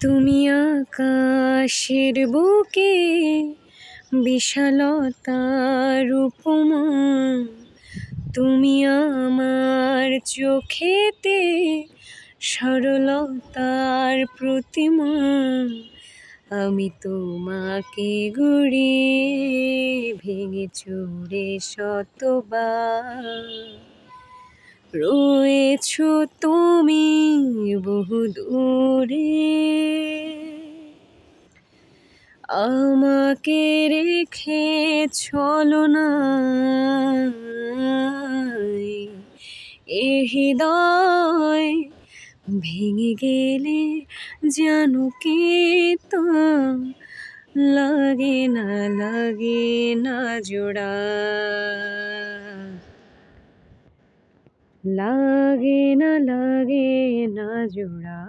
তুমি আকাশের বুকে বিশালতার উপমা, তুমি আমার চোখেতে সরলতার প্রতিমা। আমি তোমাকে গড়িয়ে ভেঙে চুরে শতবার, রয়েছো তুমি বহু দূরে। আমাকে রেখে চলো না এ হৃদয়, ভেঙে গেলে জানো কি তা লাগে না জোড়া, লাগে না জোড়া।